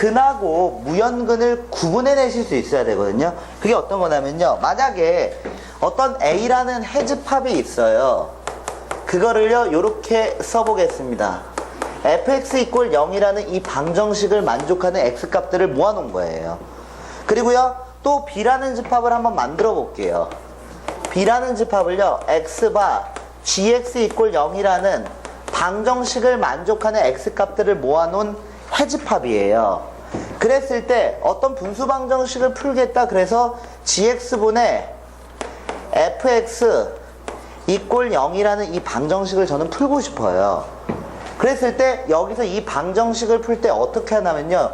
근하고 무연근을 구분해내실 수 있어야 되거든요. 그게 어떤 거냐면요. 만약에 어떤 A라는 해집합이 있어요. 그거를요, 요렇게 써보겠습니다. fx 이퀄 0이라는 이 방정식을 만족하는 x값들을 모아놓은 거예요. 그리고요, 또 b라는 집합을 한번 만들어 볼게요. b라는 집합을요, x바 gx 이퀄 0이라는 방정식을 만족하는 x값들을 모아놓은 해집합이에요. 그랬을 때 어떤 분수 방정식을 풀겠다 그래서 gx분의 fx 이퀄 0이라는 이 방정식을 저는 풀고 싶어요. 그랬을 때 여기서 이 방정식을 풀 때 어떻게 하냐면요,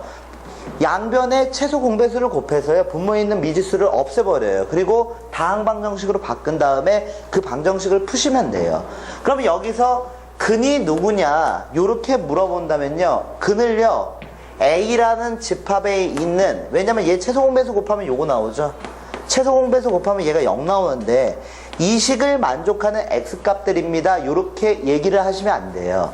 양변의 최소 공배수를 곱해서요, 분모에 있는 미지수를 없애버려요. 그리고 다항 방정식으로 바꾼 다음에 그 방정식을 푸시면 돼요. 그러면 여기서 근이 누구냐 요렇게 물어본다면요, 근을요 A라는 집합에 있는, 왜냐면 얘 최소 공배수 곱하면 요거 나오죠. 최소 공배수 곱하면 얘가 0 나오는데 이 식을 만족하는 x값들입니다 요렇게 얘기를 하시면 안 돼요.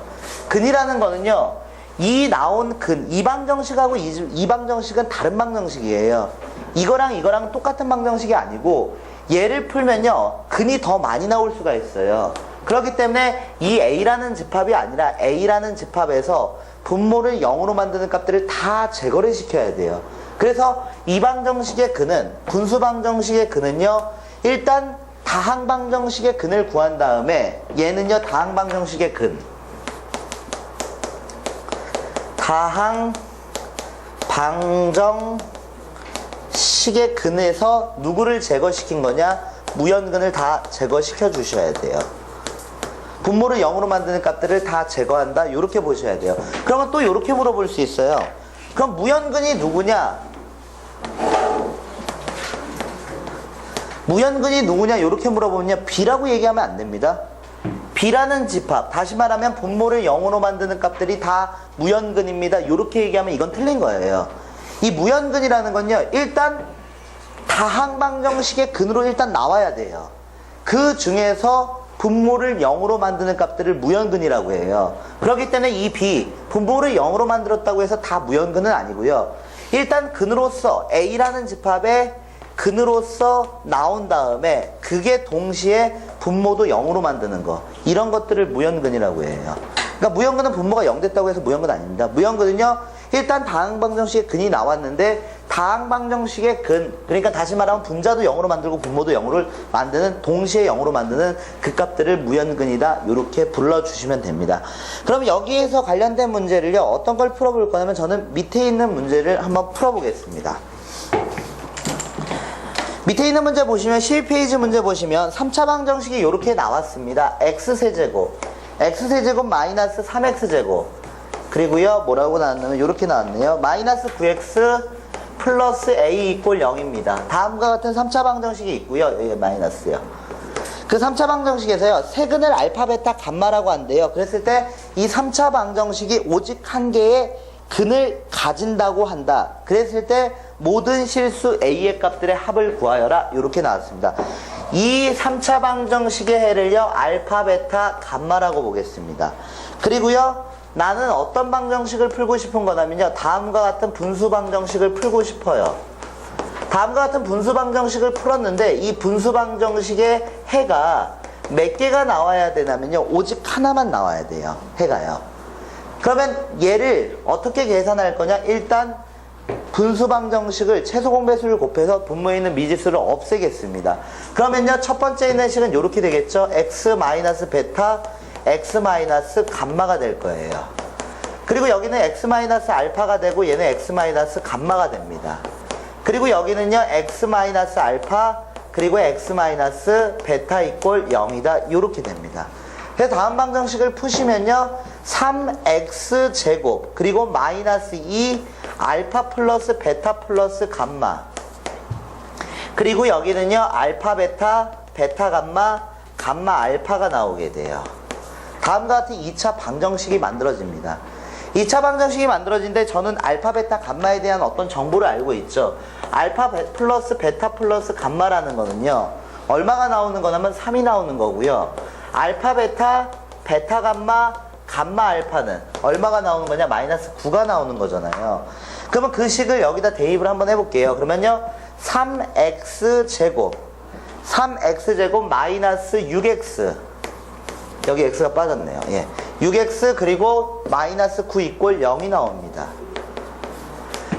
근이라는 거는요, 이 나온 근, 이 방정식하고 이 방정식은 다른 방정식이에요. 이거랑 이거랑 똑같은 방정식이 아니고 얘를 풀면요, 근이 더 많이 나올 수가 있어요. 그렇기 때문에 이 A라는 집합이 아니라 A라는 집합에서 분모를 0으로 만드는 값들을 다 제거를 시켜야 돼요. 그래서 이 방정식의 근은, 분수 방정식의 근은요, 일단 다항 방정식의 근을 구한 다음에 얘는요, 다항 방정식의 근, 다항 방정식의 근에서 누구를 제거시킨 거냐? 무연근을 다 제거시켜 주셔야 돼요. 분모를 0으로 만드는 값들을 다 제거한다 이렇게 보셔야 돼요. 그러면 또 이렇게 물어볼 수 있어요. 그럼 무연근이 누구냐? 무연근이 누구냐 이렇게 물어보면요, B라고 얘기하면 안 됩니다. B라는 집합, 다시 말하면 분모를 0으로 만드는 값들이 다 무연근입니다 이렇게 얘기하면 이건 틀린 거예요. 이 무연근이라는 건요, 일단 다항 방정식의 근으로 일단 나와야 돼요. 그 중에서 분모를 0으로 만드는 값들을 무연근이라고 해요. 그렇기 때문에 이 B, 분모를 0으로 만들었다고 해서 다 무연근은 아니고요, 일단 근으로서 A라는 집합의 근으로서 나온 다음에 그게 동시에 분모도 0으로 만드는 거, 이런 것들을 무연근이라고 해요. 그러니까 무연근은 분모가 0 됐다고 해서 무연근 아닙니다. 무연근은요, 일단 다항 방정식의 근이 나왔는데 다항 방정식의 근, 그러니까 다시 말하면 분자도 0으로 만들고 분모도 0으로 만드는, 동시에 0으로 만드는 그 값들을 무연근이다 이렇게 불러주시면 됩니다. 그럼 여기에서 관련된 문제를요, 어떤 걸 풀어볼 거냐면 저는 밑에 있는 문제를 한번 풀어보겠습니다. 밑에 있는 문제 보시면, 11페이지 문제 보시면 3차 방정식이 이렇게 나왔습니다. x세제곱, x세제곱 마이너스 3x제곱, 그리고요 뭐라고 나왔냐면 이렇게 나왔네요. 마이너스 9x 플러스 a 이퀄 0입니다. 다음과 같은 3차 방정식이 있고요, 여기 마이너스요. 그 3차 방정식에서요, 세근을 알파 베타 감마라고 한대요. 그랬을 때 이 3차 방정식이 오직 한 개의 근을 가진다고 한다. 그랬을 때 모든 실수 A의 값들의 합을 구하여라 이렇게 나왔습니다. 이 3차 방정식의 해를요, 알파 베타 감마라고 보겠습니다. 그리고요, 나는 어떤 방정식을 풀고 싶은 거냐면요, 다음과 같은 분수 방정식을 풀고 싶어요. 다음과 같은 분수 방정식을 풀었는데 이 분수 방정식의 해가 몇 개가 나와야 되냐면요, 오직 하나만 나와야 돼요. 해가요. 그러면 얘를 어떻게 계산할 거냐? 일단 분수 방정식을 최소 공배수를 곱해서 분모에 있는 미지수를 없애겠습니다. 그러면요, 첫 번째 있는 식은 이렇게 되겠죠. x 마이너스 베타, x 마이너스 감마가 될 거예요. 그리고 여기는 x 마이너스 알파가 되고 얘는 x 마이너스 감마가 됩니다. 그리고 여기는요, x 마이너스 알파 그리고 x 마이너스 베타 이퀄 0이다 이렇게 됩니다. 그래서 다음 방정식을 푸시면요, 3x 제곱 그리고 마이너스 2 알파 플러스 베타 플러스 감마, 그리고 여기는요 알파 베타 베타 감마 감마 알파가 나오게 돼요. 다음과 같은 2차 방정식이 만들어집니다. 2차 방정식이 만들어진데 저는 알파 베타 감마에 대한 어떤 정보를 알고 있죠. 알파 플러스 베타 플러스 감마라는 거는요, 얼마가 나오는 거냐면 3이 나오는 거고요, 알파 베타 베타 감마 감마 알파는 얼마가 나오는 거냐? 마이너스 9가 나오는 거잖아요. 그러면 그 식을 여기다 대입을 한번 해볼게요. 그러면요 3x제곱 마이너스 6x, 여기 x가 빠졌네요. 예. 6x 그리고 마이너스 9 이꼴 0이 나옵니다.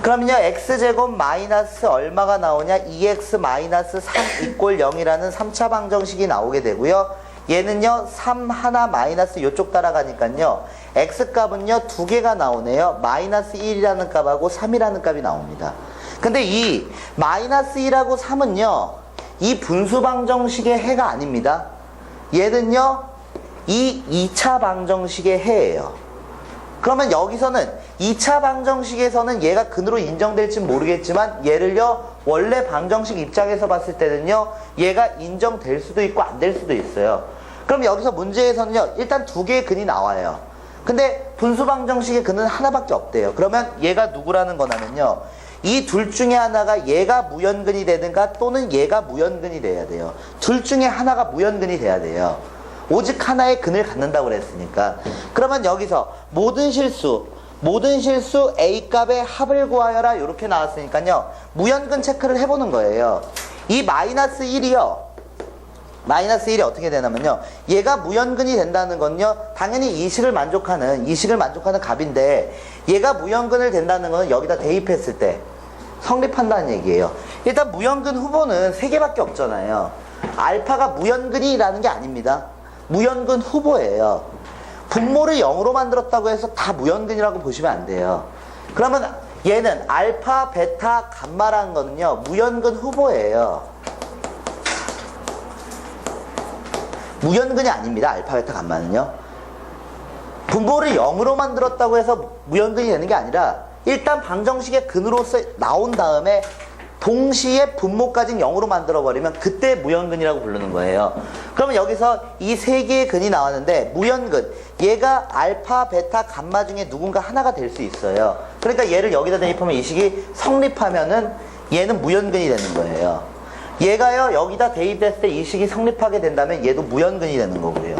그러면요 x제곱 마이너스 얼마가 나오냐? 2x 마이너스 3 이꼴 0이라는 3차 방정식이 나오게 되고요. 얘는요 3 하나 마이너스 요쪽 따라가니까요 x값은요 두 개가 나오네요. 마이너스 1이라는 값하고 3이라는 값이 나옵니다. 근데 이 마이너스 1하고 3은요 이 분수 방정식의 해가 아닙니다. 얘는요 이 2차 방정식의 해예요. 그러면 여기서는 2차 방정식에서는 얘가 근으로 인정될지 모르겠지만 얘를요 원래 방정식 입장에서 봤을 때는요 얘가 인정될 수도 있고 안 될 수도 있어요. 그럼 여기서 문제에서는요 일단 두 개의 근이 나와요. 근데 분수 방정식의 근은 하나밖에 없대요. 그러면 얘가 누구라는 거냐면요 이 둘 중에 하나가 얘가 무연근이 되든가 또는 얘가 무연근이 돼야 돼요. 둘 중에 하나가 무연근이 돼야 돼요. 오직 하나의 근을 갖는다고 그랬으니까. 그러면 여기서 모든 실수 A 값의 합을 구하여라 이렇게 나왔으니까요 무연근 체크를 해보는 거예요. 이 마이너스 1이요 마이너스 1이 어떻게 되냐면요 얘가 무연근이 된다는 건요 당연히 이 식을 만족하는 값인데 얘가 무연근을 된다는 건 여기다 대입했을 때 성립한다는 얘기예요. 일단 무연근 후보는 3개밖에 없잖아요. 알파가 무연근이라는 게 아닙니다. 무연근 후보예요. 분모를 0으로 만들었다고 해서 다 무연근이라고 보시면 안 돼요. 그러면 얘는 알파, 베타, 감마라는 거는요 무연근 후보예요. 무연근이 아닙니다. 알파, 베타, 감마는요. 분모를 0으로 만들었다고 해서 무연근이 되는 게 아니라 일단 방정식의 근으로서 나온 다음에 동시에 분모까지 0으로 만들어버리면 그때 무연근이라고 부르는 거예요. 그러면 여기서 이 세 개의 근이 나왔는데 무연근, 얘가 알파, 베타, 감마 중에 누군가 하나가 될 수 있어요. 그러니까 얘를 여기다 대입하면 이 식이 성립하면은 얘는 무연근이 되는 거예요. 얘가요 여기다 대입됐을 때 이 식이 성립하게 된다면 얘도 무연근이 되는 거고요.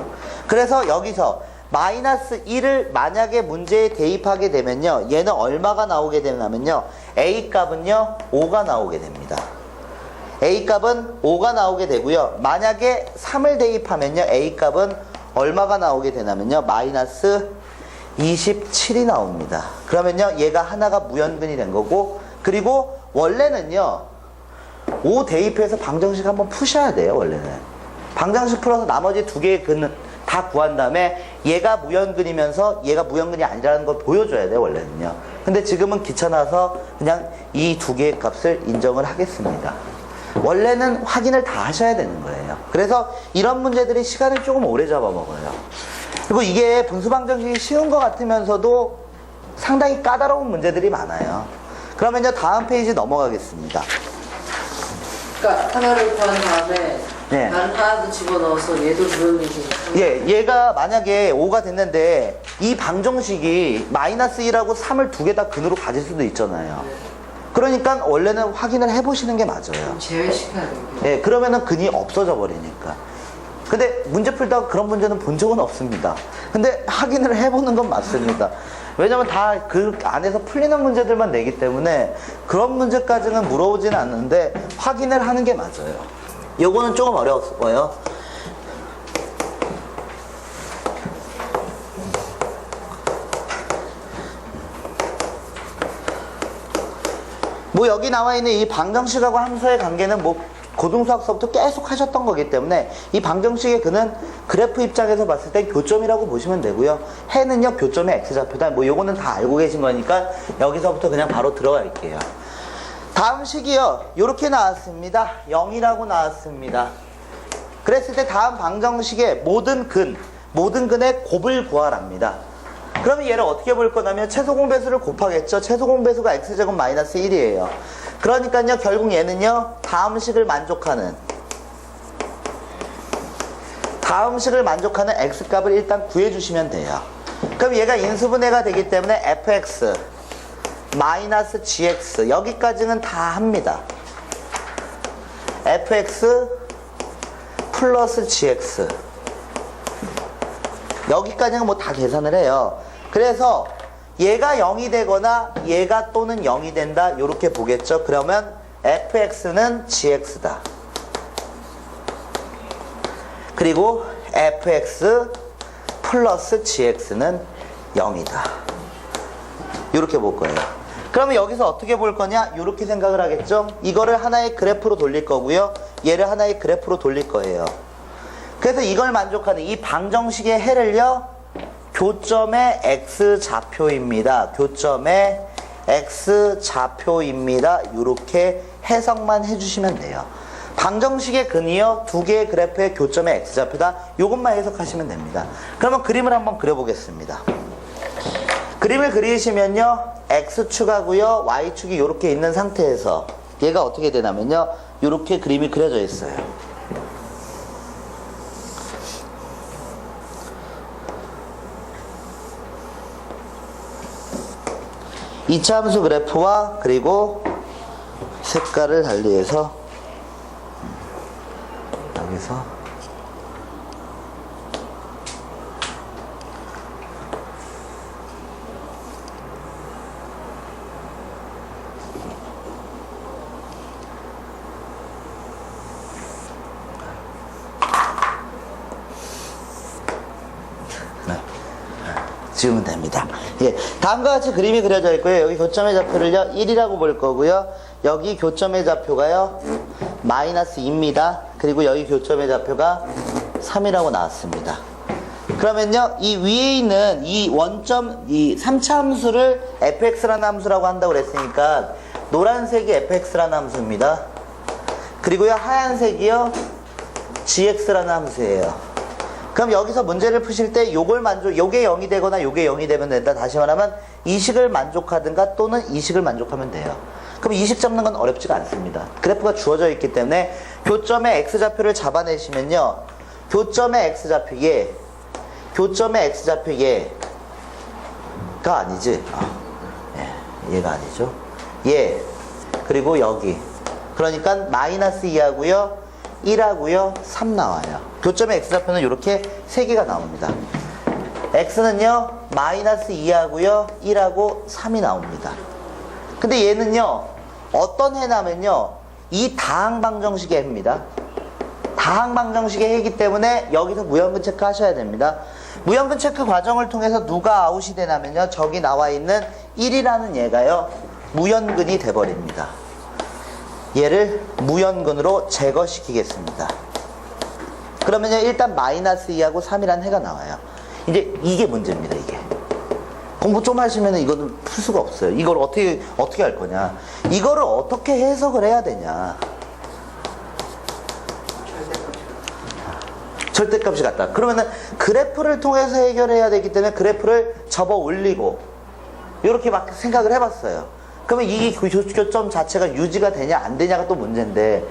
그래서 여기서 마이너스 1을 만약에 문제에 대입하게 되면요 얘는 얼마가 나오게 되냐면요 A값은요 5가 나오게 됩니다. A값은 5가 나오게 되고요 만약에 3을 대입하면요 A값은 얼마가 나오게 되냐면요 마이너스 27이 나옵니다. 그러면요 얘가 하나가 무연근이 된 거고, 그리고 원래는요 5 대입해서 방정식 한번 푸셔야 돼요. 원래는 방정식 풀어서 나머지 두 개의 근은 다 구한 다음에 얘가 무연근이면서 얘가 무연근이 아니라는 걸 보여줘야 돼요. 원래는요. 근데 지금은 귀찮아서 그냥 이 두 개의 값을 인정을 하겠습니다. 원래는 확인을 다 하셔야 되는 거예요. 그래서 이런 문제들이 시간을 조금 오래 잡아먹어요. 그리고 이게 분수방정식이 쉬운 것 같으면서도 상당히 까다로운 문제들이 많아요. 그러면요 다음 페이지 넘어가겠습니다. 그러니까 하나를 구한 다음에 네. 다른 하나도 집어넣어서 얘도 무연근이니까. 예, 얘가 만약에 5가 됐는데 이 방정식이 마이너스 1하고 3을 두 개 다 근으로 가질 수도 있잖아요. 네. 그러니까 원래는 확인을 해보시는 게 맞아요. 제외시켜야 돼요. 예, 그러면은 근이 없어져 버리니까. 근데 문제 풀다가 그런 문제는 본 적은 없습니다. 근데 확인을 해보는 건 맞습니다. 왜냐면 다 그 안에서 풀리는 문제들만 내기 때문에 그런 문제까지는 물어오지는 않는데 확인을 하는 게 맞아요. 요거는 조금 어려웠을 거예요. 뭐 여기 나와 있는 이 방정식하고 함수의 관계는 뭐 고등수학서부터 계속 하셨던 거기 때문에 이 방정식의 근은 그래프 입장에서 봤을 때 교점이라고 보시면 되고요. 해는요 교점의 x좌표다. 뭐 요거는 다 알고 계신 거니까 여기서부터 그냥 바로 들어갈게요. 다음 식이요 요렇게 나왔습니다. 0이라고 나왔습니다. 그랬을 때 다음 방정식의 모든 근의 곱을 구하랍니다. 그러면 얘를 어떻게 볼 거냐면 최소 공배수를 곱하겠죠. 최소 공배수가 x제곱 마이너스 1이에요. 그러니까요 결국 얘는요 다음 식을 만족하는 x값을 일단 구해주시면 돼요. 그럼 얘가 인수분해가 되기 때문에 fx 마이너스 gx 여기까지는 다 합니다. fx 플러스 gx 여기까지는 뭐 다 계산을 해요. 그래서 얘가 0이 되거나 얘가 또는 0이 된다 이렇게 보겠죠. 그러면 fx는 gx다. 그리고 fx 플러스 gx는 0이다. 이렇게 볼 거예요. 그러면 여기서 어떻게 볼 거냐? 이렇게 생각을 하겠죠. 이거를 하나의 그래프로 돌릴 거고요. 얘를 하나의 그래프로 돌릴 거예요. 그래서 이걸 만족하는 이 방정식의 해를요, 교점의 x좌표입니다. 교점의 x좌표입니다. 이렇게 해석만 해주시면 돼요. 방정식의 근이요, 두 개의 그래프의 교점의 x좌표다. 이것만 해석하시면 됩니다. 그러면 그림을 한번 그려보겠습니다. 그림을 그리시면요, x축하고요, y축이 이렇게 있는 상태에서 얘가 어떻게 되냐면요, 이렇게 그림이 그려져 있어요. 이차함수 그래프와 그리고 색깔을 달리해서 여기서 지우면 됩니다. 예, 다음과 같이 그림이 그려져 있고요. 여기 교점의 좌표를요 1이라고 볼 거고요. 여기 교점의 좌표가요 마이너스 2입니다. 그리고 여기 교점의 좌표가 3이라고 나왔습니다. 그러면요, 이 위에 있는 이 원점, 이 3차 함수를 fx라는 함수라고 한다고 그랬으니까 노란색이 fx라는 함수입니다. 그리고요 하얀색이요 gx라는 함수예요. 그럼 여기서 문제를 푸실 때 요게 0이 되거나 요게 0이 되면 된다. 다시 말하면 이 식을 만족하든가 또는 이 식을 만족하면 돼요. 그럼 이 식 잡는 건 어렵지가 않습니다. 그래프가 주어져 있기 때문에 교점의 x좌표를 잡아내시면요, 교점의 x좌표 얘, 교점의 x좌표 얘가 아니지. 얘가 아니죠. 얘, 그리고 여기. 그러니까 마이너스 2하고요 1하고요 3 나와요. 교점의 x좌표는 이렇게 3개가 나옵니다. x는요 마이너스 2하고요 1하고 3이 나옵니다. 근데 얘는요 어떤 해냐면요 이 다항방정식의 해입니다. 다항방정식의 해이기 때문에 여기서 무형근 체크 하셔야 됩니다. 무형근 체크 과정을 통해서 누가 아웃이 되냐면요, 저기 나와 있는 1이라는 얘가요 무형근이 돼버립니다. 얘를 무형근으로 제거시키겠습니다. 그러면요 일단 마이너스 2하고 3이라는 해가 나와요. 이제 이게 문제입니다. 이게 공부 좀 하시면 이거는 풀 수가 없어요. 이걸 어떻게 할 거냐, 이거를 어떻게 해석을 해야 되냐. 절대값이 같다. 그러면은 그래프를 통해서 해결해야 되기 때문에 그래프를 접어 올리고 이렇게 막 생각을 해봤어요. 그러면 이 교점 자체가 유지가 되냐 안 되냐가 또 문제인데,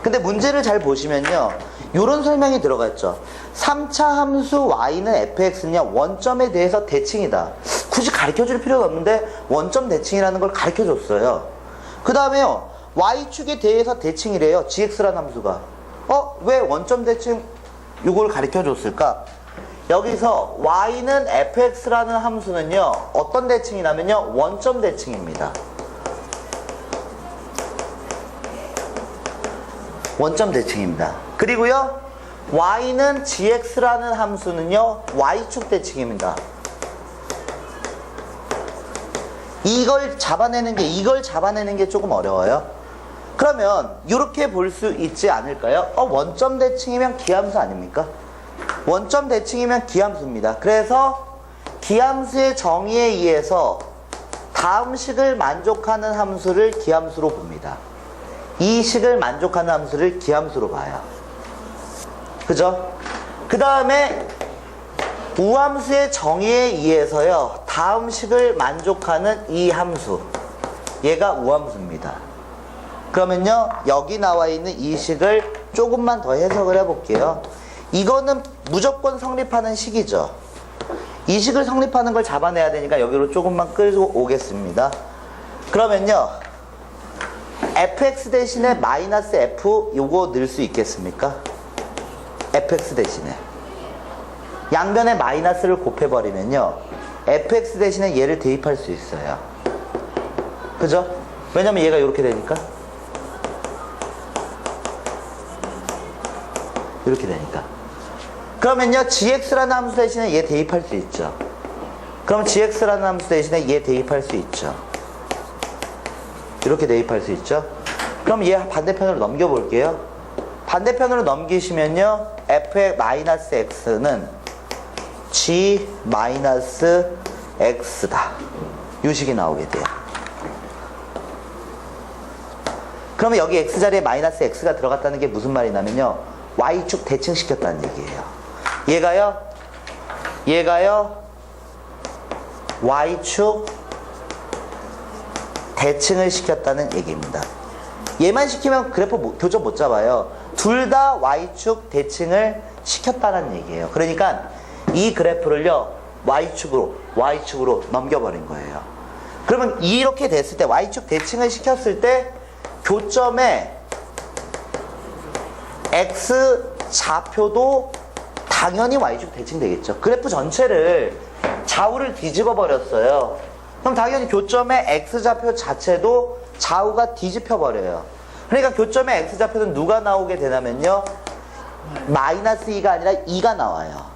근데 문제를 잘 보시면요 요런 설명이 들어가 있죠. 3차 함수 y는 fx는요 원점에 대해서 대칭이다. 굳이 가르쳐줄 필요가 없는데 원점 대칭이라는 걸 가르쳐줬어요. 그 다음에요 y축에 대해서 대칭이래요. gx라는 함수가. 왜 원점 대칭 요걸 가르쳐줬을까? 여기서 y는 fx라는 함수는요 어떤 대칭이냐면요 원점 대칭입니다. 원점 대칭입니다. 그리고요 y는 gx라는 함수는요 y축 대칭입니다. 이걸 잡아내는 게 조금 어려워요. 그러면 이렇게 볼 수 있지 않을까요? 원점 대칭이면 기함수 아닙니까? 원점 대칭이면 기함수입니다. 그래서 기함수의 정의에 의해서 다음 식을 만족하는 함수를 기함수로 봅니다. 이 식을 만족하는 함수를 기함수로 봐요. 그죠? 그 다음에 우함수의 정의에 의해서요 다음 식을 만족하는 이 함수, 얘가 우함수입니다. 그러면요 여기 나와 있는 이 식을 조금만 더 해석을 해볼게요. 이거는 무조건 성립하는 식이죠. 이 식을 성립하는 걸 잡아내야 되니까 여기로 조금만 끌고 오겠습니다. 그러면요 fx 대신에 마이너스 f 요거 넣을 수 있겠습니까? fx 대신에 양변에 마이너스를 곱해버리면요. fx 대신에 얘를 대입할 수 있어요. 그죠? 왜냐면 얘가 이렇게 되니까. 이렇게 되니까. 그러면요, gx라는 함수 대신에 얘 대입할 수 있죠. 그럼 gx라는 함수 대신에 얘 대입할 수 있죠. 이렇게 대입할 수 있죠. 그럼 얘 반대편으로 넘겨볼게요. 반대편으로 넘기시면요, f의 마이너스 x는 g 마이너스 x다. 이 식이 나오게 돼요. 그러면 여기 x 자리에 마이너스 x가 들어갔다는 게 무슨 말이냐면요, y축 대칭시켰다는 얘기예요. 얘가요 y축 대칭을 시켰다는 얘기입니다. 얘만 시키면 그래프 교점 못 잡아요. 둘 다 y축 대칭을 시켰다는 얘기예요. 그러니까 이 그래프를요, y축으로 넘겨버린 거예요. 그러면 이렇게 됐을 때, y축 대칭을 시켰을 때 교점에 x 좌표도 당연히 y축 대칭 되겠죠. 그래프 전체를 좌우를 뒤집어 버렸어요. 그럼 당연히 교점의 x좌표 자체도 좌우가 뒤집혀 버려요. 그러니까 교점의 x좌표는 누가 나오게 되냐면요, 마이너스 2가 아니라 2가 나와요.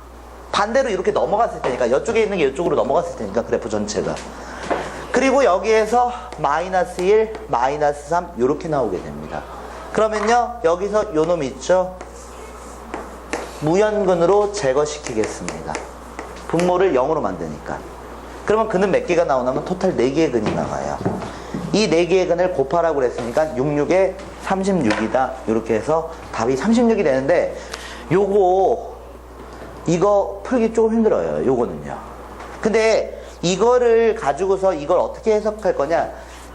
반대로 이렇게 넘어갔을 테니까, 이쪽에 있는 게 이쪽으로 넘어갔을 테니까, 그래프 전체가. 그리고 여기에서 마이너스 1, 마이너스 3 이렇게 나오게 됩니다. 그러면요, 여기서 요 놈 있죠? 무연근으로 제거시키겠습니다. 분모를 0으로 만드니까. 그러면 근은 몇 개가 나오냐면 토탈 4개의 근이 나와요. 이 4개의 근을 곱하라고 그랬으니까 66에 36이다. 이렇게 해서 답이 36이 되는데, 이거 풀기 조금 힘들어요. 요거는요. 근데 이거를 가지고서 이걸 어떻게 해석할 거냐,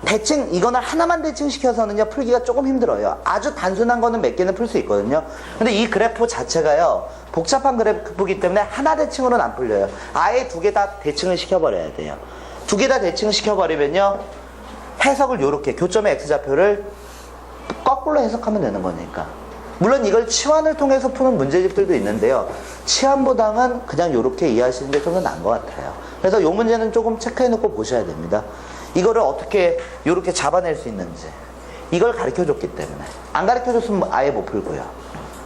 대칭, 이거는 하나만 대칭시켜서는요, 풀기가 조금 힘들어요. 아주 단순한 거는 몇 개는 풀 수 있거든요. 근데 이 그래프 자체가요, 복잡한 그래프이기 때문에 하나 대칭으로는 안 풀려요. 아예 2개 다 대칭을 시켜버려야 돼요. 2개 다 대칭을 시켜버리면요, 해석을 요렇게, 교점의 x좌표를 거꾸로 해석하면 되는 거니까. 물론 이걸 치환을 통해서 푸는 문제집들도 있는데요, 치환보다는 그냥 요렇게 이해하시는 게 좀 더 나은 것 같아요. 그래서 요 문제는 조금 체크해 놓고 보셔야 됩니다. 이거를 어떻게 요렇게 잡아낼 수 있는지, 이걸 가르쳐 줬기 때문에. 안 가르쳐 줬으면 아예 못 풀고요.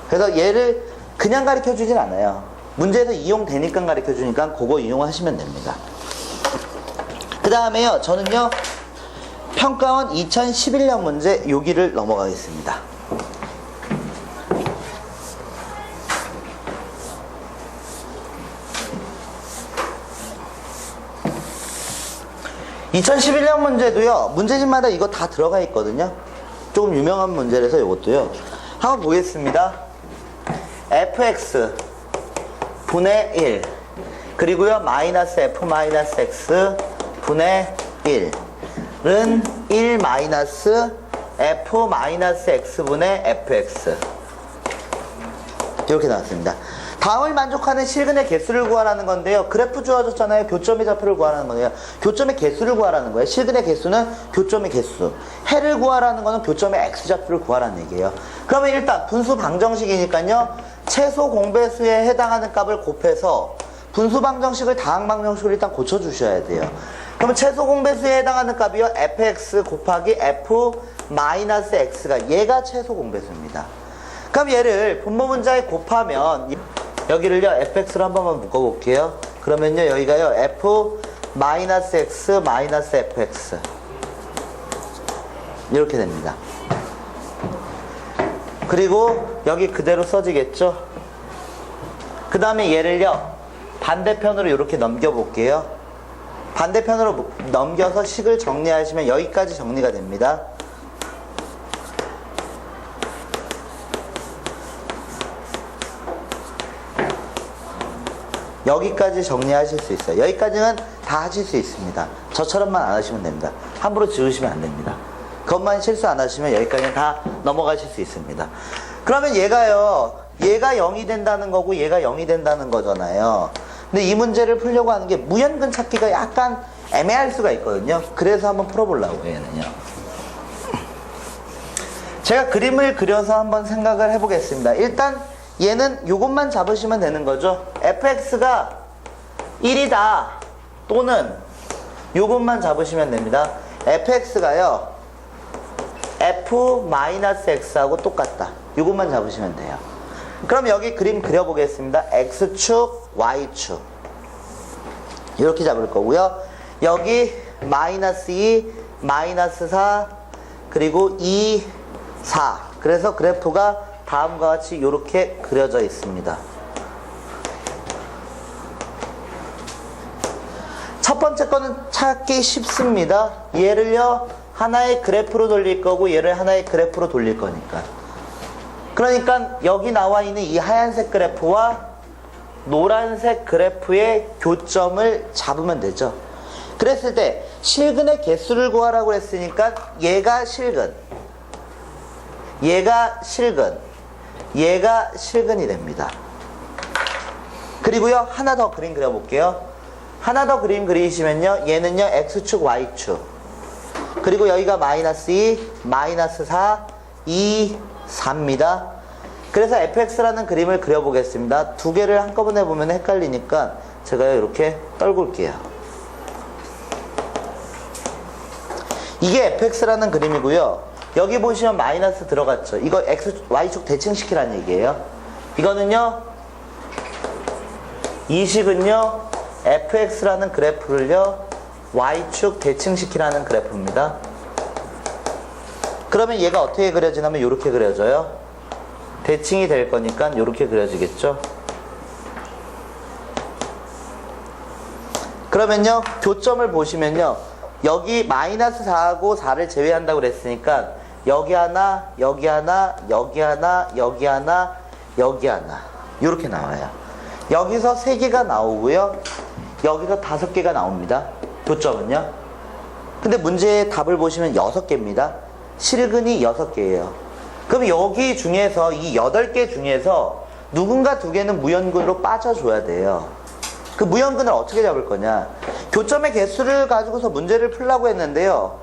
그래서 얘를 그냥 가르쳐 주진 않아요. 문제에서 이용되니까 가르쳐 주니까 그거 이용하시면 됩니다. 그 다음에요, 저는요, 평가원 2011년 문제 여기를 넘어가겠습니다. (2011년) 문제도요, 문제집마다 이거 다 들어가 있거든요. 조금 유명한 문제라서 이것도요, 한번 보겠습니다. fx 분의 1 그리고요 마이너스 f 마이너스 x 분의 1은 1 마이너스 f 마이너스 x 분의 fx 이렇게 나왔습니다. 다음을 만족하는 실근의 개수를 구하라는 건데요, 그래프 주어졌잖아요. 교점의 좌표를 구하라는 거예요. 교점의 개수를 구하라는 거예요. 실근의 개수는 교점의 개수, 해를 구하라는 거는 교점의 x좌표를 구하라는 얘기예요. 그러면 일단 분수 방정식이니까요, 최소 공배수에 해당하는 값을 곱해서 분수 방정식을 다항 방정식으로 일단 고쳐주셔야 돼요. 그러면 최소 공배수에 해당하는 값이요, fx 곱하기 f 마이너스 x가 얘가 최소 공배수입니다. 그럼 얘를 분모 문자에 곱하면 여기를요 fx로 한 번만 묶어볼게요. 그러면요 여기가요 f 마이너스 x 마이너스 fx 이렇게 됩니다. 그리고 여기 그대로 써지겠죠. 그 다음에 얘를요 반대편으로 이렇게 넘겨볼게요. 반대편으로 넘겨서 식을 정리하시면 여기까지 정리가 됩니다. 여기까지 정리하실 수 있어요. 여기까지는 다 하실 수 있습니다. 저처럼만 안 하시면 됩니다. 함부로 지우시면 안 됩니다. 그것만 실수 안 하시면 여기까지는 다 넘어가실 수 있습니다. 그러면 얘가 0이 된다는 거고 얘가 0이 된다는 거잖아요. 근데 이 문제를 풀려고 하는 게 무연근 찾기가 약간 애매할 수가 있거든요. 그래서 한번 풀어보려고 얘는요. 제가 그림을 그려서 한번 생각을 해보겠습니다. 일단 얘는 요것만 잡으시면 되는 거죠. fx가 1이다 또는 요것만 잡으시면 됩니다. fx가요 f-x하고 똑같다. 요것만 잡으시면 돼요. 그럼 여기 그림 그려보겠습니다. x축, y축 이렇게 잡을 거고요. 여기 마이너스 2, 마이너스 4 그리고 2, 4 그래서 그래프가 다음과 같이 이렇게 그려져 있습니다. 첫 번째 거는 찾기 쉽습니다. 얘를요 하나의 그래프로 돌릴 거고 얘를 하나의 그래프로 돌릴 거니까. 그러니까 여기 나와 있는 이 하얀색 그래프와 노란색 그래프의 교점을 잡으면 되죠. 그랬을 때 실근의 개수를 구하라고 했으니까 얘가 실근, 얘가 실근, 얘가 실근이 됩니다. 그리고요 하나 더 그림 그려볼게요. 하나 더 그림 그리시면요 얘는요 x축 y축 그리고 여기가 마이너스 2 마이너스 4 2 4입니다. 그래서 fx라는 그림을 그려보겠습니다. 두 개를 한꺼번에 보면 헷갈리니까 제가 이렇게 떨굴게요. 이게 fx라는 그림이고요. 여기 보시면 마이너스 들어갔죠. 이거 x, y축 대칭시키라는 얘기예요. 이거는요 이 식은요 fx라는 그래프를요 y축 대칭시키라는 그래프입니다. 그러면 얘가 어떻게 그려지냐면 이렇게 그려져요. 대칭이 될 거니까 이렇게 그려지겠죠. 그러면요 교점을 보시면요 여기 마이너스 4하고 4를 제외한다고 그랬으니까 여기 하나 여기 하나 여기 하나 여기 하나 여기 하나 이렇게 나와요. 여기서 3개가 나오고요 여기서 5개가 나옵니다. 교점은요. 근데 문제의 답을 보시면 6개입니다. 실근이 6개예요. 그럼 여기 중에서 이 8개 중에서 누군가 2개는 무연근으로 빠져줘야 돼요. 그 무연근을 어떻게 잡을 거냐. 교점의 개수를 가지고서 문제를 풀라고 했는데요.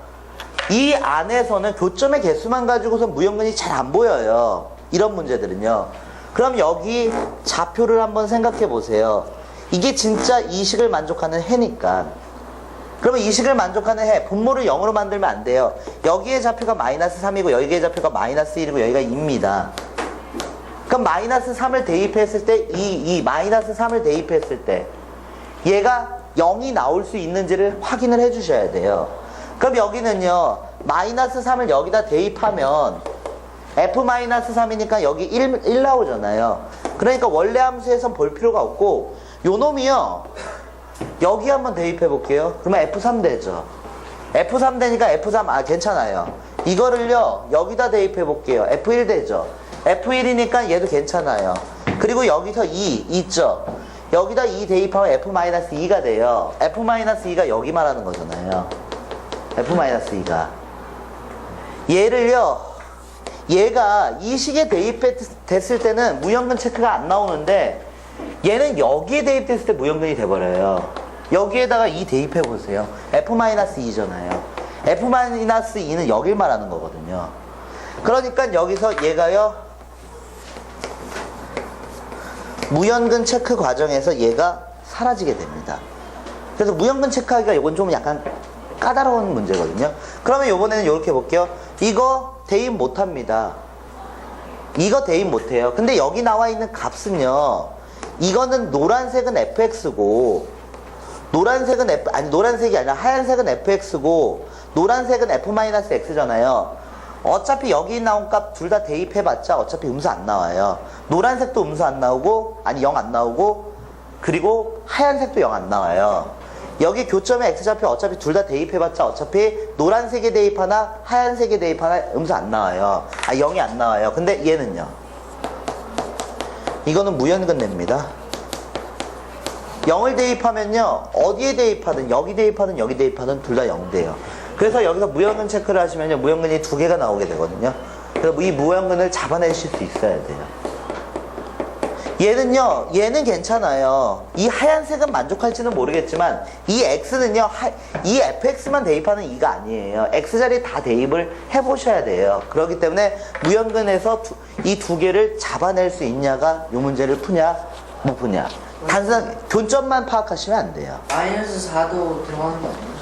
이 안에서는 교점의 개수만 가지고서 무연근이 잘 안 보여요. 이런 문제들은요. 그럼 여기 좌표를 한번 생각해 보세요. 이게 진짜 이 식을 만족하는 해니까. 그러면 이 식을 만족하는 해, 분모를 0으로 만들면 안 돼요. 여기의 좌표가 마이너스 3이고 여기의 좌표가 마이너스 1이고 여기가 2입니다. 그럼 마이너스 3을 대입했을 때 이 마이너스 3을 대입했을 때 얘가 0이 나올 수 있는지를 확인을 해 주셔야 돼요. 그럼 여기는요 마이너스 3을 여기다 대입하면 f-3이니까 여기 1 나오잖아요. 그러니까 원래 함수에선 볼 필요가 없고 요 놈이요 여기 한번 대입해 볼게요. 그러면 f3 되죠. f3 되니까 f3 괜찮아요. 이거를요 여기다 대입해 볼게요. f1 되죠. f1이니까 얘도 괜찮아요. 그리고 여기서 2 있죠. 여기다 2 대입하면 f-2가 돼요. f-2가 여기 말하는 거잖아요. f-2가 얘를요 얘가 이 식에 대입됐을 때는 무연근 체크가 안 나오는데 얘는 여기에 대입됐을 때 무연근이 돼버려요. 여기에다가 2 대입해 보세요. f-2잖아요. f-2는 여길 말하는 거거든요. 그러니까 여기서 얘가요 무연근 체크 과정에서 얘가 사라지게 됩니다. 그래서 무연근 체크하기가 이건 좀 약간 까다로운 문제거든요. 그러면 이번에는 이렇게 볼게요. 이거 대입 못합니다. 이거 대입 못해요. 근데 여기 나와 있는 값은요 이거는 노란색은 fx고 노란색이 아니라 하얀색은 fx고 노란색은 f-x잖아요. 어차피 여기 나온 값 둘 다 대입해봤자 어차피 음수 안 나와요. 노란색도 음수 안 나오고 0 안 나오고 그리고 하얀색도 0 안 나와요. 여기 교점의 x좌표 어차피 둘 다 대입해봤자 어차피 노란색에 대입하나 하얀색에 대입하나 음수 안 나와요. 0이 안 나와요. 근데 얘는요 이거는 무연근 냅니다. 0을 대입하면요 어디에 대입하든 여기 대입하든 여기 대입하든 둘 다 0 돼요. 그래서 여기서 무연근 체크를 하시면요 무연근이 2개가 나오게 되거든요. 그래서 이 무연근을 잡아내실 수 있어야 돼요. 얘는요, 얘는 괜찮아요. 이 하얀색은 만족할지는 모르겠지만, 이 x는요, 이 fx만 대입하는 2가 아니에요. x 자리에 다 대입을 해보셔야 돼요. 그렇기 때문에 무연근에서 이 두 개를 잡아낼 수 있냐가 이 문제를 푸냐, 못 푸냐. 단순한 교점만 파악하시면 안 돼요. 마이너스 4도 들어가는 거 아니에요?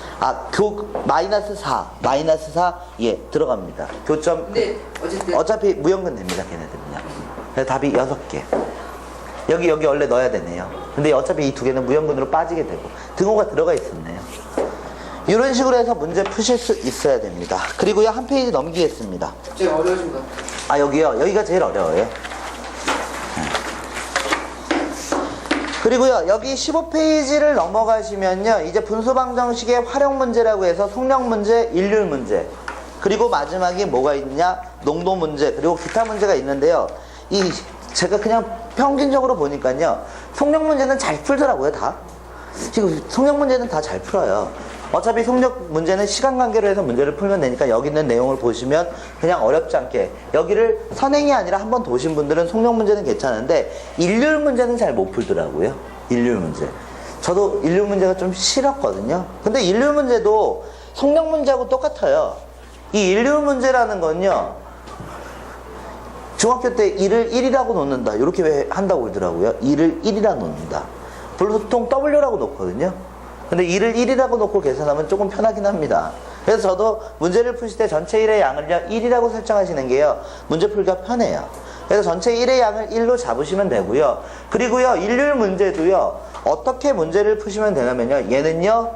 마이너스 4, 예, 들어갑니다. 교점. 근데 어쨌든 어차피 무연근 됩니다, 걔네들은요. 그래서 답이 6개. 여기 원래 넣어야 되네요. 근데 어차피 이 두 개는 무연근으로 빠지게 되고 등호가 들어가 있었네요. 이런 식으로 해서 문제 푸실 수 있어야 됩니다. 그리고요, 한 페이지 넘기겠습니다. 갑자기 어려워진 것 같아요. 여기요. 여기가 제일 어려워요. 그리고요, 여기 15페이지를 넘어가시면요, 이제 분수방정식의 활용 문제라고 해서 속력 문제, 일률 문제, 그리고 마지막에 뭐가 있냐, 농도 문제, 그리고 기타 문제가 있는데요. 제가 그냥 평균적으로 보니까요, 속력 문제는 잘 풀더라고요, 다. 지금 속력 문제는 다 잘 풀어요. 어차피 속력 문제는 시간 관계로 해서 문제를 풀면 되니까 여기 있는 내용을 보시면 그냥 어렵지 않게, 여기를 선행이 아니라 한번 도신 분들은 속력 문제는 괜찮은데 일률 문제는 잘 못 풀더라고요. 일률 문제. 저도 일률 문제가 좀 싫었거든요. 근데 일률 문제도 속력 문제하고 똑같아요. 이 일률 문제라는 건요, 중학교 때 1을 1이라고 놓는다, 이렇게 왜 한다고 그러더라고요. 1을 1이라고 놓는다. 보통 W라고 놓거든요. 근데 1을 1이라고 놓고 계산하면 조금 편하긴 합니다. 그래서 저도 문제를 푸실 때 전체 1의 양을요, 1이라고 설정하시는 게요, 문제 풀기가 편해요. 그래서 전체 1의 양을 1로 잡으시면 되고요. 그리고요, 일률 문제도요, 어떻게 문제를 푸시면 되냐면요, 얘는요,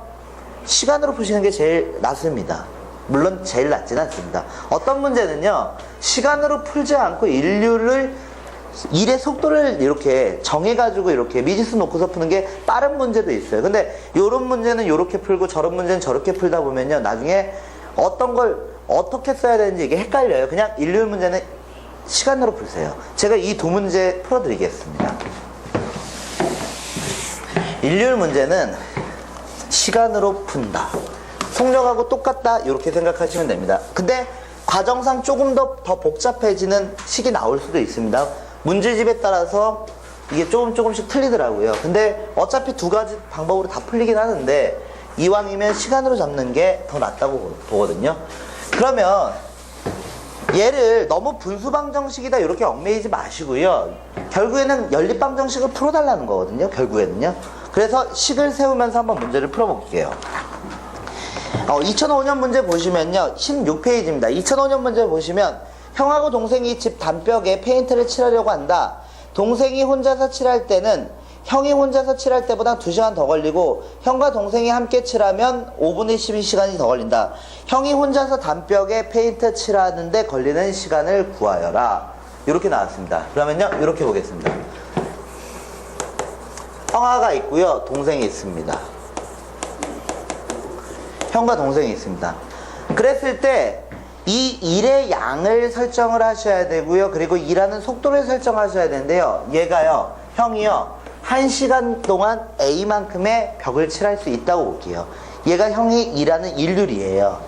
시간으로 푸시는 게 제일 낫습니다. 물론 제일 낫진 않습니다. 어떤 문제는요, 시간으로 풀지 않고 일의 속도를 이렇게 정해가지고 이렇게 미지수 놓고서 푸는 게 빠른 문제도 있어요. 근데 요런 문제는 요렇게 풀고 저런 문제는 저렇게 풀다 보면요, 나중에 어떤 걸 어떻게 써야 되는지 이게 헷갈려요. 그냥 일률 문제는 시간으로 풀세요. 제가 이 두 문제 풀어드리겠습니다. 일률 문제는 시간으로 푼다. 속력하고 똑같다, 이렇게 생각하시면 됩니다. 근데 과정상 조금 더 복잡해지는 식이 나올 수도 있습니다. 문제집에 따라서 이게 조금씩 틀리더라고요. 근데 어차피 두 가지 방법으로 다 풀리긴 하는데 이왕이면 시간으로 잡는 게 더 낫다고 보거든요. 그러면 얘를 너무 분수방정식이다 이렇게 얽매이지 마시고요, 결국에는 연립방정식을 풀어달라는 거거든요, 결국에는요. 그래서 식을 세우면서 한번 문제를 풀어볼게요. 2005년 문제 보시면요, 16페이지입니다. 2005년 문제 보시면 형하고 동생이 집 단벽에 페인트를 칠하려고 한다. 동생이 혼자서 칠할 때는 형이 혼자서 칠할 때보다 2시간 더 걸리고 형과 동생이 함께 칠하면 5분의 12시간이 더 걸린다. 형이 혼자서 단벽에 페인트 칠하는데 걸리는 시간을 구하여라. 이렇게 나왔습니다. 그러면요, 이렇게 보겠습니다. 형아가 있고요, 동생이 있습니다. 형과 동생이 있습니다. 그랬을 때 이 일의 양을 설정을 하셔야 되고요, 그리고 일하는 속도를 설정하셔야 되는데요, 얘가요, 형이요, 1시간 동안 A만큼의 벽을 칠할 수 있다고 볼게요. 얘가 형이 일하는 일률이에요.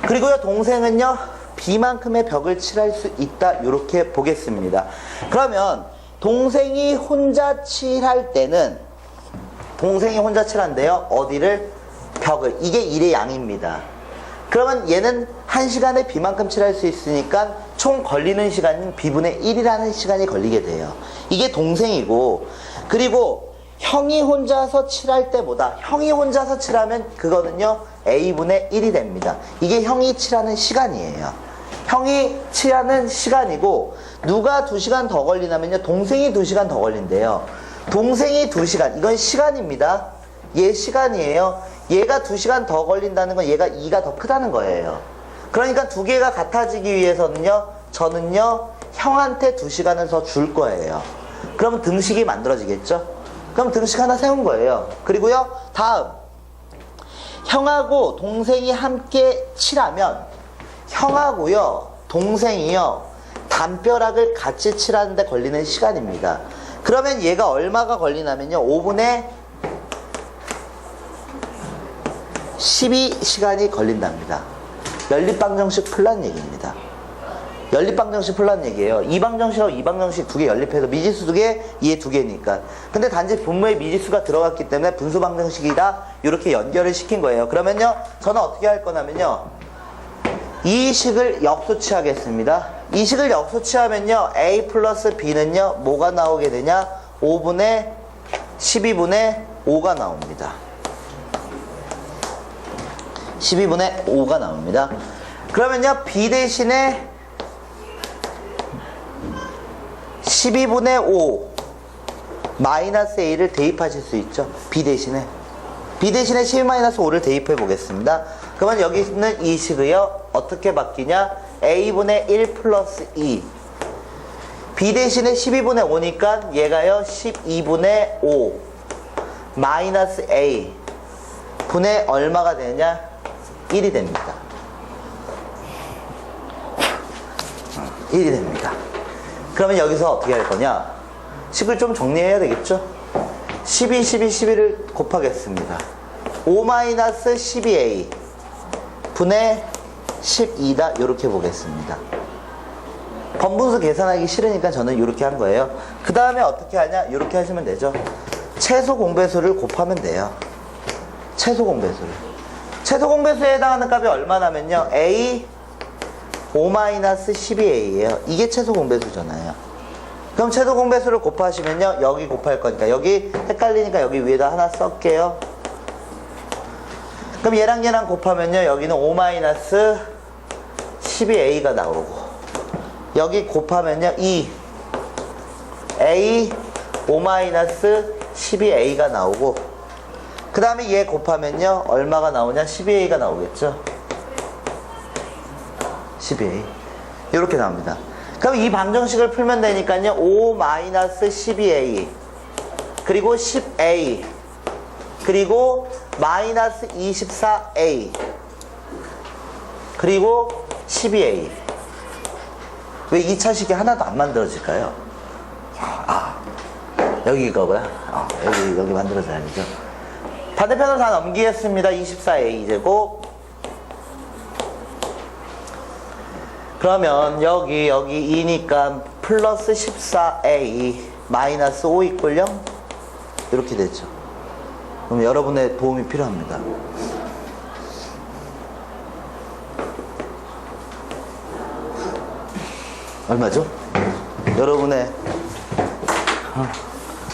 그리고요, 동생은요, B만큼의 벽을 칠할 수 있다, 이렇게 보겠습니다. 그러면 동생이 혼자 칠할 때는, 동생이 혼자 칠한대요, 어디를? 벽을. 이게 일의 양입니다. 그러면 얘는 1시간에 B만큼 칠할 수 있으니까 총 걸리는 시간은 B분의 1이라는 시간이 걸리게 돼요. 이게 동생이고, 그리고 형이 혼자서 칠할 때보다, 형이 혼자서 칠하면 그거는요, A분의 1이 됩니다. 이게 형이 칠하는 시간이에요. 형이 칠하는 시간이고, 누가 2시간 더 걸리냐면요, 동생이 2시간 더 걸린대요. 동생이 2시간, 이건 시간입니다. 얘 시간이에요. 얘가 2시간 더 걸린다는 건 얘가 2가 더 크다는 거예요. 그러니까 두 개가 같아지기 위해서는요, 저는요, 형한테 2시간을 더 줄 거예요. 그러면 등식이 만들어지겠죠? 그럼 등식 하나 세운 거예요. 그리고요, 다음. 형하고 동생이 함께 칠하면, 형하고요, 동생이요, 담벼락을 같이 칠하는데 걸리는 시간입니다. 그러면 얘가 얼마가 걸리냐면요, 5분의 12시간이 걸린답니다. 연립방정식 풀란 얘기입니다. 연립방정식 풀라는 얘기예요. 이방정식하고 이방정식 두 개 연립해서 미지수 두 개, 이해 두 개니까. 근데 단지 분모에 미지수가 들어갔기 때문에 분수방정식이다 이렇게 연결을 시킨 거예요. 그러면요 저는 어떻게 할 거냐면요 이 식을 역수치하겠습니다. 이 식을 역수치하면요 a 플러스 b는요 뭐가 나오게 되냐 5분의 12분의 5가 나옵니다. 12분의 5가 나옵니다. 그러면요 b 대신에 12분의 5 마이너스 a를 대입하실 수 있죠. b 대신에 12-5를 대입해 보겠습니다. 그러면 여기 있는 이 식이요 어떻게 바뀌냐 a분의 1 플러스 2 b 대신에 12분의 5니까 얘가요 12분의 5 마이너스 a 분의 얼마가 되냐 1이 됩니다. 1이 됩니다. 그러면 여기서 어떻게 할 거냐 식을 좀 정리해야 되겠죠. 12, 11을 곱하겠습니다. 5 마이너스 12a 분의 12다 이렇게 보겠습니다. 번분수 계산하기 싫으니까 저는 이렇게 한 거예요. 그 다음에 어떻게 하냐 이렇게 하시면 되죠. 최소 공배수를 곱하면 돼요. 최소 공배수를. 최소 공배수에 해당하는 값이 얼마나면요 a 5-12a예요. 이게 최소 공배수잖아요. 그럼 최소 공배수를 곱하시면요 여기 곱할 거니까 여기 헷갈리니까 여기 위에다 하나 쓸게요. 그럼 얘랑 얘랑 곱하면요 여기는 5-12a가 나오고 여기 곱하면요 2 a 5-12a가 나오고 그 다음에 얘 곱하면요 얼마가 나오냐 12a가 나오겠죠. 12a 이렇게 나옵니다. 그럼 이 방정식을 풀면 되니까요 5-12a 그리고 10a 그리고 마이너스 24a 그리고 12a 왜 2차식이 하나도 안 만들어질까요? 여기 이거고요. 여기 만들어져야죠. 반대편으로 다 넘기겠습니다. 24a 제곱 그러면 여기 2니까 플러스 14a 마이너스 5 이꼴 0 이렇게 되죠. 그럼 여러분의 도움이 필요합니다. 얼마죠? 여러분의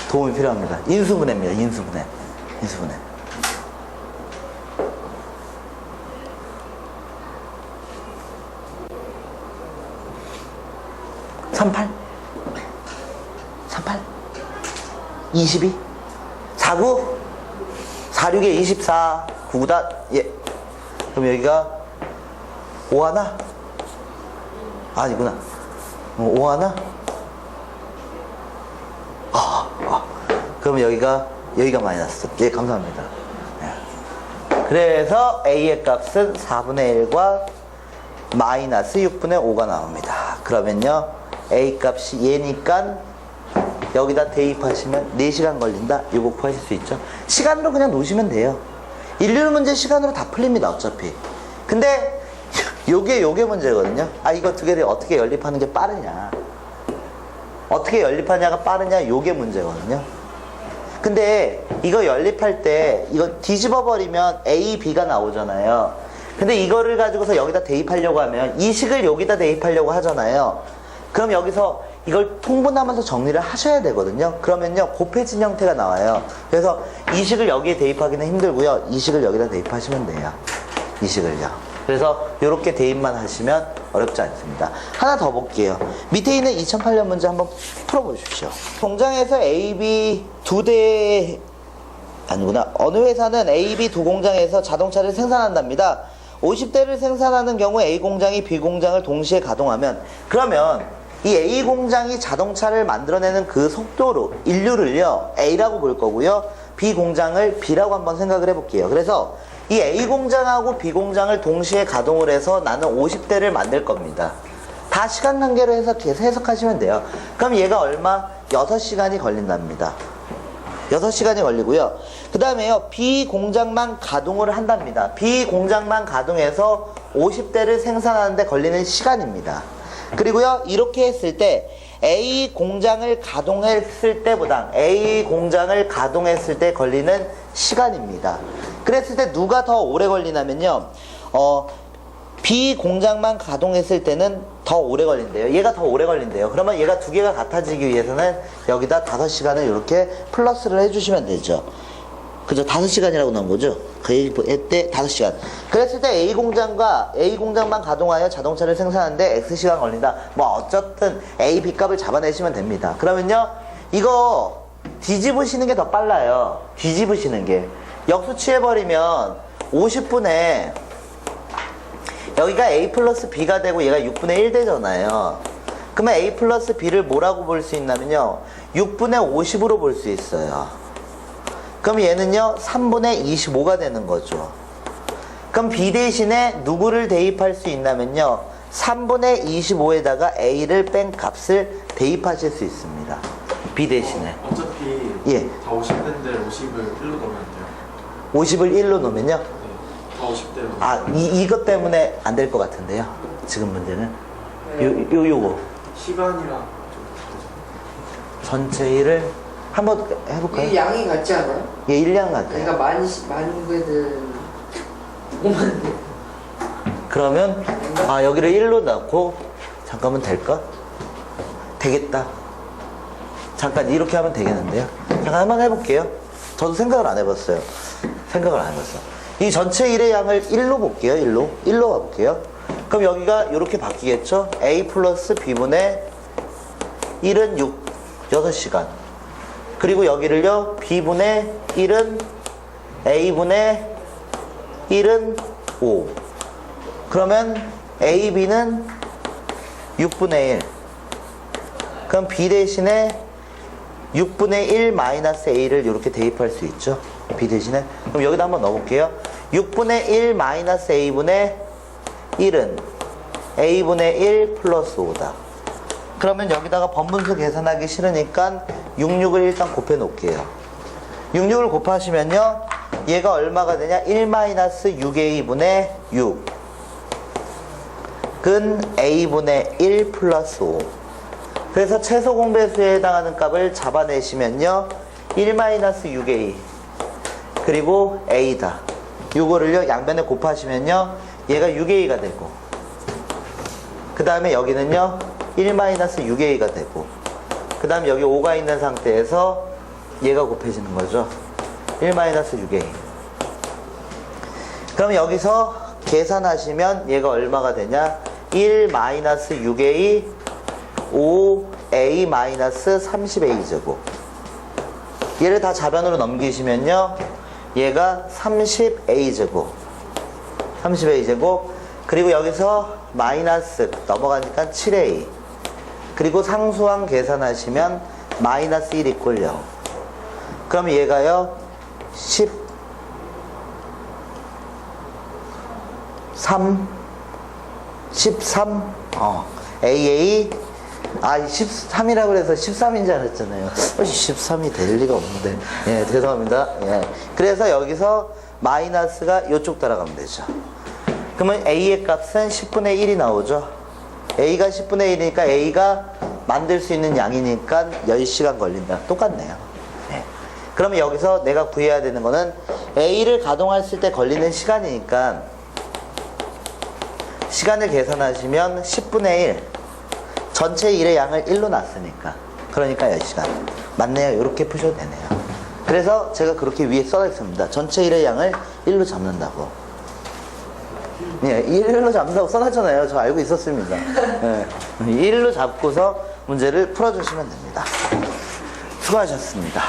도움이 필요합니다. 인수분해입니다. 인수분해 38 22 49 46에 24 9다 예. 그럼 여기가 5 하나? 아니구나. 5 하나? 그럼 여기가 마이너스. 예, 감사합니다. 예. 그래서 a의 값은 4분의 1과 마이너스 6분의 5가 나옵니다. 그러면요 a 값이 얘니까 여기다 대입하시면 4시간 걸린다. 이거 구하실 수 있죠. 시간으로 그냥 놓으시면 돼요. 일률 문제 시간으로 다 풀립니다. 어차피. 근데 요게 문제거든요. 이거 두 개를 어떻게 연립하는 게 빠르냐, 어떻게 연립하냐가 빠르냐, 요게 문제거든요. 근데 이거 연립할 때 이거 뒤집어 버리면 a, b가 나오잖아요. 근데 이거를 가지고서 여기다 대입하려고 하면 이 식을 여기다 대입하려고 하잖아요. 그럼 여기서 이걸 통분하면서 정리를 하셔야 되거든요. 그러면요 곱해진 형태가 나와요. 그래서 이 식을 여기에 대입하기는 힘들고요, 이 식을 여기다 대입하시면 돼요. 이 식을요. 그래서 이렇게 대입만 하시면 어렵지 않습니다. 하나 더 볼게요. 밑에 있는 2008년 문제 한번 풀어보십시오. 공장에서 A, B 두 대 아니구나. 어느 회사는 A, B 두 공장에서 자동차를 생산한답니다. 50대를 생산하는 경우 A 공장이 B 공장을 동시에 가동하면, 그러면 이 A 공장이 자동차를 만들어내는 그 속도로 인류를요 A라고 볼 거고요, B 공장을 B라고 한번 생각을 해볼게요. 그래서 이 A 공장하고 B 공장을 동시에 가동을 해서 나는 50대를 만들 겁니다. 다 시간 단계로 해서 해석하시면 돼요. 그럼 얘가 얼마? 6시간이 걸린답니다. 6시간이 걸리고요. 그 다음에요, B 공장만 가동을 한답니다. B 공장만 가동해서 50대를 생산하는데 걸리는 시간입니다. 그리고요, 이렇게 했을 때 A 공장을 가동했을 때 걸리는 시간입니다. 그랬을 때 누가 더 오래 걸리냐면요, B 공장만 가동했을 때는 더 오래 걸린대요. 얘가 더 오래 걸린대요. 그러면 얘가 두 개가 같아지기 위해서는 여기다 5시간을 이렇게 플러스를 해주시면 되죠. 그죠? 5시간이라고 나온 거죠? 그때 5시간. 그랬을 때 A 공장만 가동하여 자동차를 생산하는데 X시간 걸린다. 뭐 어쨌든 A, B 값을 잡아내시면 됩니다. 그러면요, 이거 뒤집으시는 게 더 빨라요. 뒤집으시는 게. 역수취해버리면 50분에 여기가 A 플러스 B가 되고 얘가 6분의 1 되잖아요. 그러면 A 플러스 B를 뭐라고 볼 수 있냐면요, 6분의 50으로 볼 수 있어요. 그럼 얘는요 3분의 25가 되는 거죠. 그럼 B 대신에 누구를 대입할 수 있냐면요, 3분의 25에다가 A를 뺀 값을 대입하실 수 있습니다. B 대신에. 어차피 예. 다 50대인데 50을 1로 넣으면 돼요. 50을 1로 놓으면요, 네. 다 50대로. 아, 이것 때문에 안 될 것 같은데요, 지금 문제는. 요거 시간이랑 좀 전체 일을 한번 해볼까요? 이 양이 같지 않아요? 예, 1량 같아요. 그러니까 만 개들 5만 개. 그러면 여기를 1로 넣고 잠깐만 될까? 되겠다. 잠깐 이렇게 하면 되겠는데요. 잠깐 한번 해볼게요. 저도 생각을 안 해봤어요. 이 전체 1의 양을 1로 볼게요. 1로 가볼게요. 그럼 여기가 이렇게 바뀌겠죠? A 플러스 B분의 1은 6시간. 그리고 여기를요, B분의 1은 A분의 1은 5. 그러면 A, B는 6분의 1. 그럼 B 대신에 6분의 1 마이너스 A를 이렇게 대입할 수 있죠. B 대신에. 그럼 여기다 한번 넣어볼게요. 6분의 1 마이너스 A분의 1은 A분의 1 플러스 5다. 그러면 여기다가 번분수 계산하기 싫으니까 66을 일단 곱해 놓을게요. 66을 곱하시면요, 얘가 얼마가 되냐? 1 마이너스 6A분의 6은 A분의 1 플러스 5. 그래서 최소 공배수에 해당하는 값을 잡아내시면요, 1 마이너스 6A 그리고 A다. 요거를요 양변에 곱하시면요, 얘가 6A가 되고, 그 다음에 여기는요 1 마이너스 6A가 되고, 그 다음 여기 5가 있는 상태에서 얘가 곱해지는 거죠. 1 마이너스 6A. 그럼 여기서 계산하시면 얘가 얼마가 되냐? 1 마이너스 6A 5A 마이너스 30A 제곱. 얘를 다 자변으로 넘기시면요, 얘가 30A 제곱. 30A 제곱. 그리고 여기서 마이너스 넘어가니까 7A. 그리고 상수항 계산하시면 마이너스 1 이퀄 0. 그럼 얘가요 13 AA 13이라고 그래서 13인 줄 알았잖아요. 13이 될 리가 없는데. 예, 죄송합니다. 예. 그래서 여기서 마이너스가 이쪽 따라가면 되죠. 그러면 A의 값은 10분의 1이 나오죠. A가 10분의 1이니까 A가 만들 수 있는 양이니까 10시간 걸린다. 똑같네요. 예. 그러면 여기서 내가 구해야 되는 거는 A를 가동했을 때 걸리는 시간이니까, 시간을 계산하시면 10분의 1, 전체 일의 양을 1로 놨으니까, 그러니까 10시간. 맞네요. 이렇게 푸셔도 되네요. 그래서 제가 그렇게 위에 써놨습니다. 전체 일의 양을 1로 잡는다고. 예, 1로 잡는다고 써놨잖아요. 저 알고 있었습니다. 예, 1로 잡고서 문제를 풀어주시면 됩니다. 수고하셨습니다.